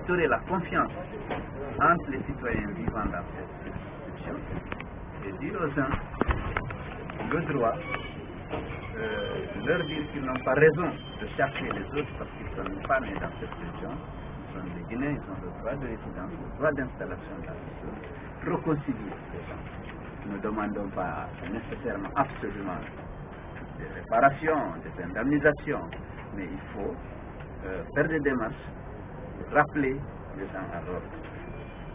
restaurer la confiance entre les citoyens vivant dans cette institution et dire aux uns le droit, leur dire qu'ils n'ont pas raison de chercher les autres parce qu'ils ne sont pas nés dans cette région. Ils sont des Guinéens, ils ont le droit de résidence, le droit d'installation dans ce pays. Réconcilier les gens. Nous ne demandons pas nécessairement, absolument, des réparations, des indemnisations, mais il faut faire des démarches, rappeler les gens à l'ordre,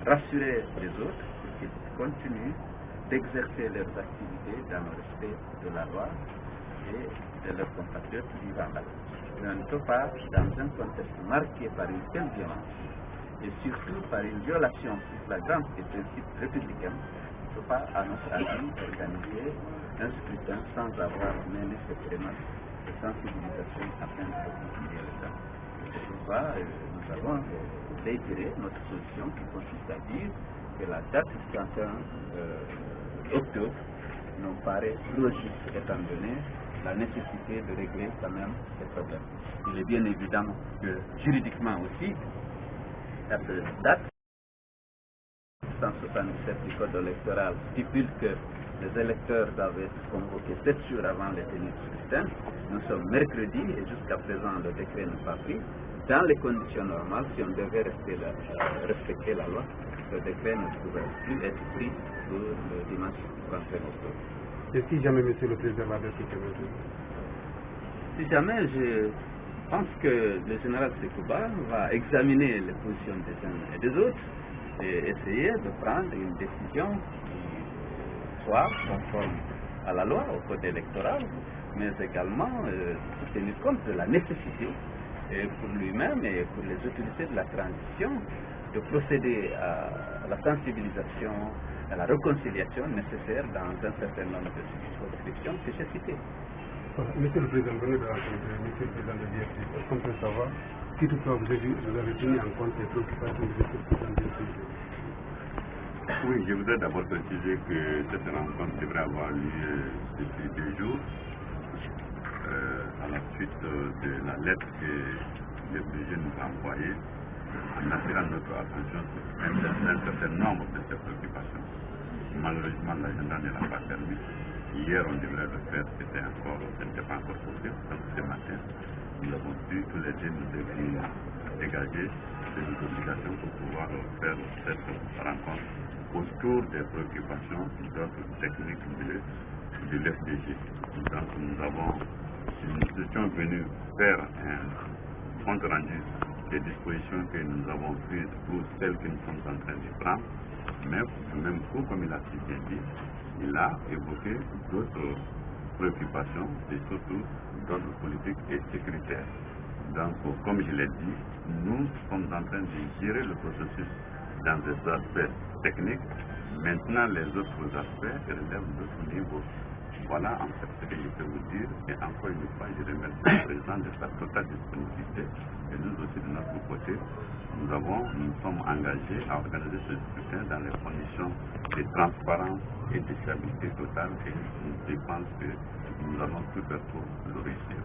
rassurer les autres pour qu'ils continuent d'exercer leurs activités dans le respect de la loi et de leurs compatriotes vivant là. Mais on ne peut pas, dans un contexte marqué par une telle violence, et surtout par une violation flagrante des principes républicains, on ne peut pas, à notre avis, organiser un scrutin sans avoir mené cette démarche de sensibilisation afin de réconcilier les gens. C'est pourquoi nous avons réitéré notre solution qui consiste à dire que la date du 31 octobre nous paraît trop juste étant donné la nécessité de régler quand même ces problèmes. Il est bien évident que juridiquement aussi, à cette date, 177 du code électoral stipule que les électeurs doivent être convoqués 7 jours avant les tenues du scrutin. Nous sommes mercredi et jusqu'à présent le décret n'est pas pris. Dans les conditions normales, si on devait respecter la loi, le décret ne pourrait plus être pris pour le dimanche 31 octobre. Et si jamais, Monsieur le Président, la date est maintenue? Si jamais, je pense que le général Sekouba va examiner les positions des uns et des autres et essayer de prendre une décision qui soit conforme à la loi, au code électoral, mais également tenir compte de la nécessité pour lui-même et pour les autorités de la transition de procéder à la sensibilisation, à la réconciliation nécessaire dans un certain nombre de circonscriptions que j'ai citées. Monsieur le Président, venez de rencontrer Monsieur le Président de l'IFC. Est-ce qu'on peut savoir si toutefois vous avez tenu en compte les préoccupations de Monsieur le Président de l'IFC? Oui, je voudrais d'abord préciser que cette rencontre devrait avoir lieu depuis 2 jours, à la suite de la lettre que le président nous a envoyée en attirant notre attention sur un certain nombre de ces préoccupations. Malheureusement, l'agenda ne l'a pas permis. Hier, on devrait le faire, ce n'était pas encore possible. Donc ce matin, nous avons dû, tous les deux, nous devions dégager des obligations pour pouvoir faire cette rencontre autour des préoccupations d'ordre technique de l'FDG. Donc nous étions venus faire un compte rendu des dispositions que nous avons prises ou celles que nous sommes en train de prendre, mais même comme il a si bien dit, il a évoqué d'autres préoccupations et surtout d'ordre politique et sécuritaire. Donc, comme je l'ai dit, nous sommes en train de gérer le processus dans des aspects techniques. Maintenant, les autres aspects relèvent d'autres niveaux. Voilà en fait ce que je peux vous dire. Et encore une fois, je remercie le président de sa totale disponibilité. Et nous aussi, de notre côté, nous sommes engagés à organiser ce scrutin dans les conditions de transparence et de stabilité totale. Et je pense que nous allons tout faire pour le réussir.